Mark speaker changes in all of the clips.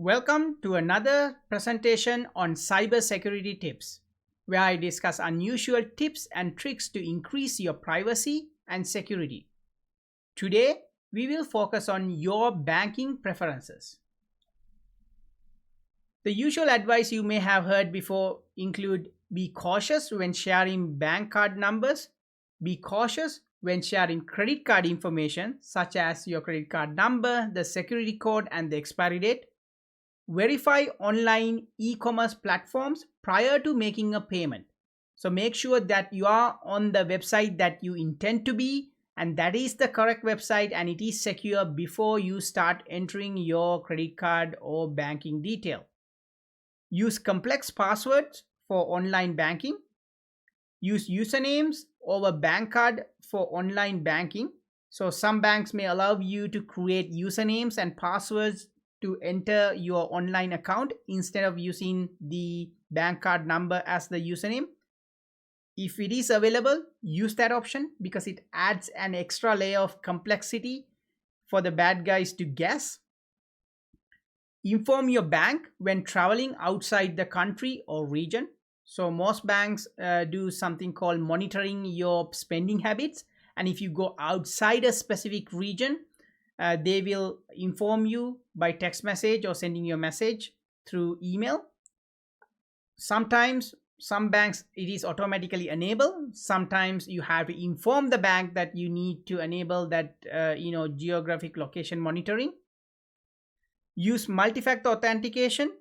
Speaker 1: Welcome to another presentation on cybersecurity tips, where I discuss unusual tips and tricks to increase your privacy and security. Today, we will focus on your banking preferences. The usual advice you may have heard before include be cautious when sharing bank card numbers, be cautious when sharing credit card information such as your credit card number, the security code and the expiry date. Verify online e-commerce platforms prior to making a payment. So make sure that you are on the website that you intend to be and that is the correct website and it is secure before you start entering your credit card or banking detail. Use complex passwords for online banking. Use usernames over bank card for online banking. So some banks may allow you to create usernames and passwords to enter your online account instead of using the bank card number as the username. If it is available, use that option because it adds an extra layer of complexity for the bad guys to guess. Inform your bank when traveling outside the country or region. So most banks do something called monitoring your spending habits, and if you go outside a specific region, they will inform you by text message or sending you a message through email. Sometimes some banks it is automatically enabled. Sometimes you have to inform the bank that you need to enable that geographic location monitoring. Use multi-factor authentication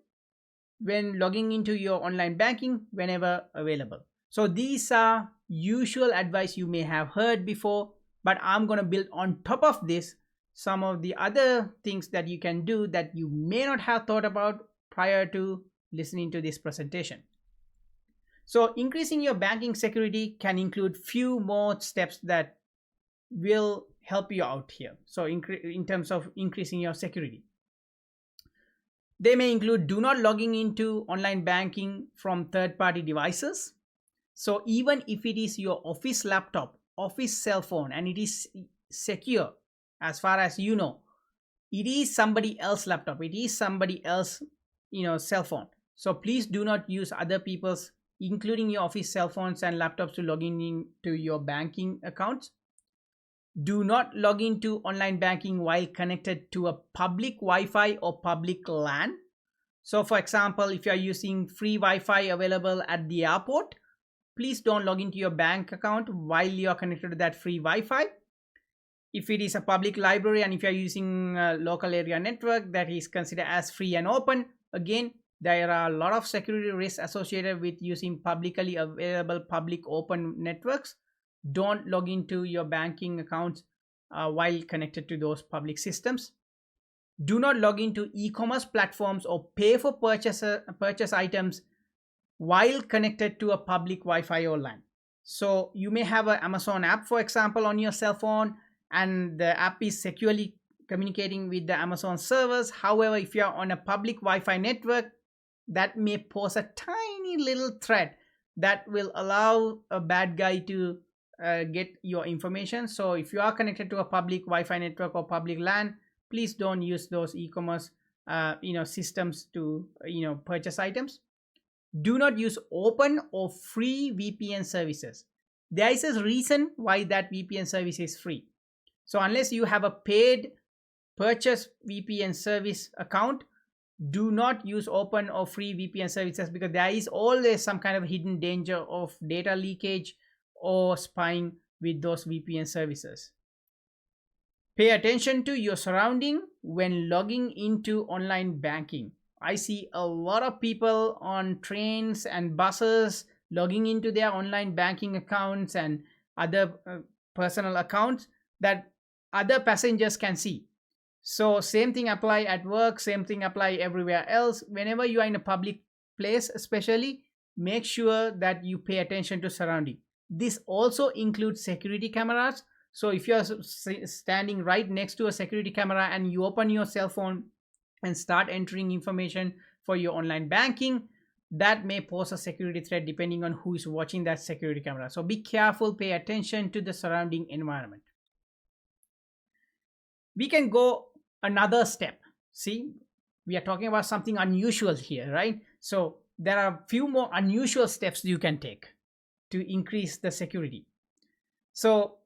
Speaker 1: when logging into your online banking whenever available. So these are usual advice you may have heard before, but I'm going to build on top of this some of the other things that you can do that you may not have thought about prior to listening to this presentation. So increasing your banking security can include few more steps that will help you out here. So in terms of increasing your security, they may include do not logging into online banking from third-party devices. So even if it is your office laptop, office cell phone, and it is secure, as far as you know, it is somebody else's laptop, it is somebody else's cell phone. So please do not use other people's, including your office cell phones and laptops, to log in into your banking accounts. Do not log into online banking while connected to a public Wi-Fi or public LAN. So for example, if you are using free Wi-Fi available at the airport, please don't log into your bank account while you are connected to that free Wi-Fi. If it is a public library and if you are using a local area network that is considered as free and open, again, there are a lot of security risks associated with using publicly available public open networks. Don't log into your banking accounts while connected to those public systems. Do not log into e-commerce platforms or pay for purchase items while connected to a public Wi-Fi or LAN. So you may have an Amazon app, for example, on your cell phone, and the app is securely communicating with the Amazon servers. However, if you are on a public Wi-Fi network, that may pose a tiny little threat that will allow a bad guy to get your information. So if you are connected to a public Wi-Fi network or public LAN, please don't use those e-commerce systems to purchase items. Do not use open or free VPN services. There is a reason why that VPN service is free. So unless you have a paid purchase VPN service account, do not use open or free VPN services because there is always some kind of hidden danger of data leakage or spying with those VPN services. Pay attention to your surrounding when logging into online banking. I see a lot of people on trains and buses logging into their online banking accounts and other personal accounts that other passengers can see. So same thing apply at work, same thing apply everywhere else. Whenever you are in a public place, especially, make sure that you pay attention to surrounding. This also includes security cameras. So if you are standing right next to a security camera and you open your cell phone and start entering information for your online banking, that may pose a security threat depending on who is watching that security camera. So be careful, pay attention to the surrounding environment. We can go another step. See, We are talking about something unusual here, right? So there are a few more unusual steps you can take to increase the security. So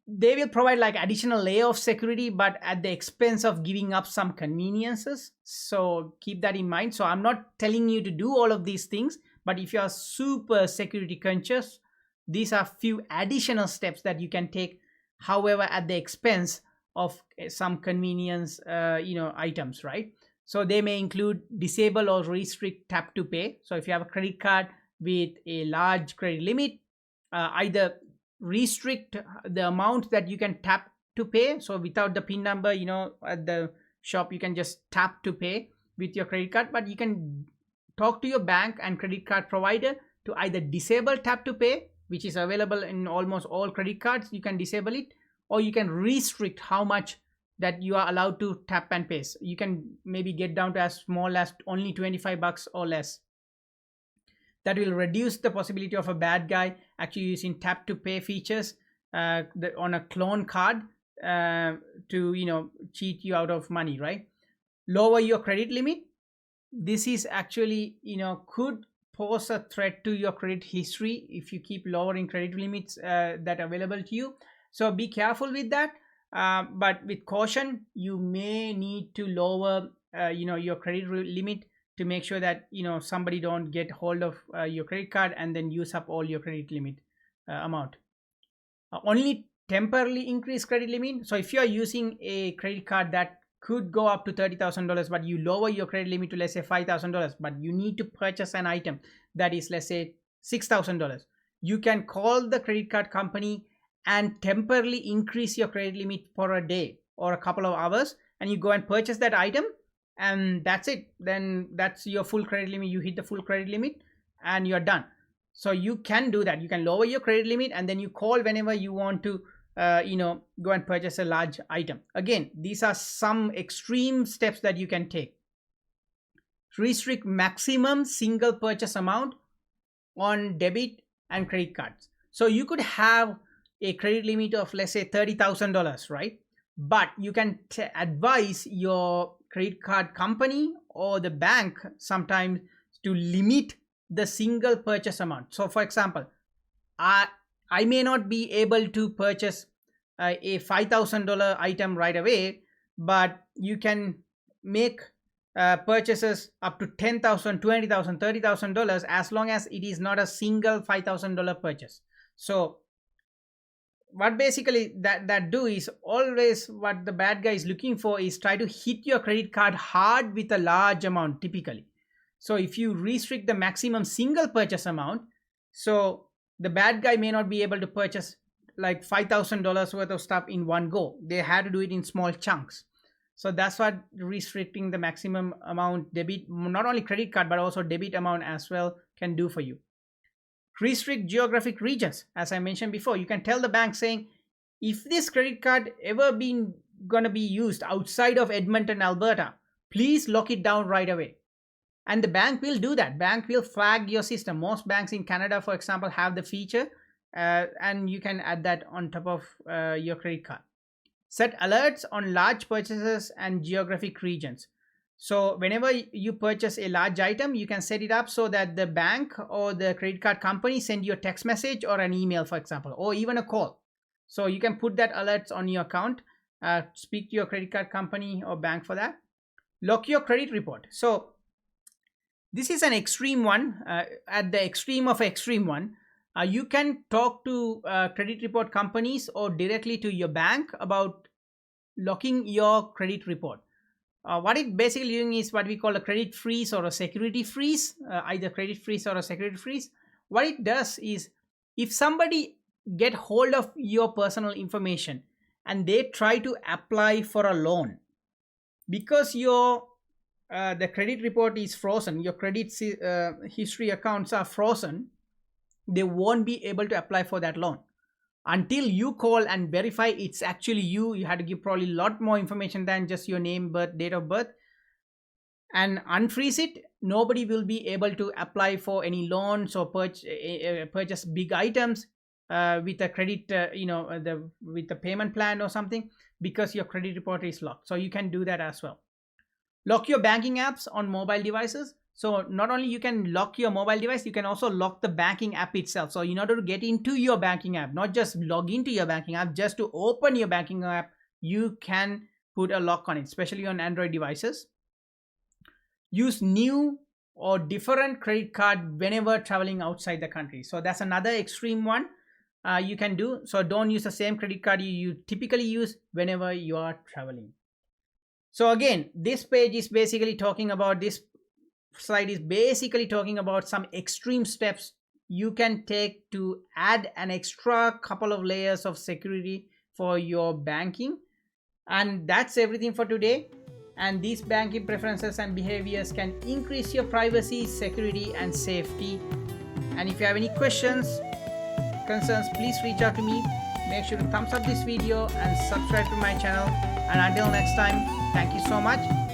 Speaker 1: they will provide like additional layer of security, but at the expense of giving up some conveniences. So keep that in mind. So I'm not telling you to do all of these things, but if you are super security conscious, these are few additional steps that you can take, however at the expense of some convenience items, right? So they may include disable or restrict tap to pay. So if you have a credit card with a large credit limit, either restrict the amount that you can tap to pay. So without the pin number, at the shop you can just tap to pay with your credit card, but you can talk to your bank and credit card provider to either disable tap to pay, which is available in almost all credit cards. You can disable it, or you can restrict how much that you are allowed to tap and pay. You can maybe get down to as small as only $25 or less. That will reduce the possibility of a bad guy actually using tap to pay features on a clone card to cheat you out of money, right? Lower your credit limit. This is actually could pose a threat to your credit history if you keep lowering credit limits that are available to you. So be careful with that, but with caution. You may need to lower your credit limit to make sure that somebody don't get hold of your credit card and then use up all your credit limit amount. Only temporarily increase credit limit. So if you are using a credit card that could go up to $30,000, but you lower your credit limit to let's say $5,000, but you need to purchase an item that is let's say $6,000, you can call the credit card company and temporarily increase your credit limit for a day or a couple of hours, and you go and purchase that item, and that's it. Then that's your full credit limit. You hit the full credit limit and you're done. So you can do that. You can lower your credit limit and then you call whenever you want to go and purchase a large item. Again, these are some extreme steps that you can take. Restrict maximum single purchase amount on debit and credit cards. So you could have a credit limit of let's say $30,000, right? But you can advise your credit card company or the bank sometimes to limit the single purchase amount. So for example, I may not be able to purchase a $5,000 item right away, but you can make purchases up to $10,000, $20,000, $30,000 as long as it is not a single $5,000 purchase. So what basically that do is always what the bad guy is looking for is try to hit your credit card hard with a large amount typically. So if you restrict the maximum single purchase amount, so the bad guy may not be able to purchase like $5,000 worth of stuff in one go. They had to do it in small chunks. So that's what restricting the maximum amount debit, not only credit card but also debit amount as well, can do for you. Restrict geographic regions. As I mentioned before, you can tell the bank saying, if this credit card ever been gonna be used outside of Edmonton, Alberta, please lock it down right away. And the bank will do that. Bank will flag your system. Most banks in Canada, for example, have the feature, and you can add that on top of your credit card. Set alerts on large purchases and geographic regions. So whenever you purchase a large item, you can set it up so that the bank or the credit card company send you a text message or an email, for example, or even a call. So you can put that alerts on your account. Speak to your credit card company or bank for that. Lock your credit report. So this is an extreme one. At the extreme of extreme one, you can talk to credit report companies or directly to your bank about locking your credit report. What it basically doing is what we call a credit freeze or a security freeze, either credit freeze or a security freeze. What it does is, if somebody get hold of your personal information and they try to apply for a loan, because your the credit report is frozen, your credit history accounts are frozen, they won't be able to apply for that loan until you call and verify it's actually you. You had to give probably a lot more information than just your name, birth, date of birth, and unfreeze it. Nobody will be able to apply for any loans or purchase big items with a credit, with the payment plan or something, because your credit report is locked. So you can do that as well. Lock your banking apps on mobile devices. So not only you can lock your mobile device, you can also lock the banking app itself. So in order to get into your banking app, not just log into your banking app, just to open your banking app, you can put a lock on it, especially on Android devices. Use new or different credit card whenever traveling outside the country. So that's another extreme one you can do. So don't use the same credit card you typically use whenever you are traveling. So again, this page is basically talking about, this slide is basically talking about some extreme steps you can take to add an extra couple of layers of security for your banking. And that's everything for today. And these banking preferences and behaviors can increase your privacy, security, and safety. And if you have any questions, concerns, please reach out to me. Make sure to thumbs up this video and subscribe to my channel. And until next time, thank you so much.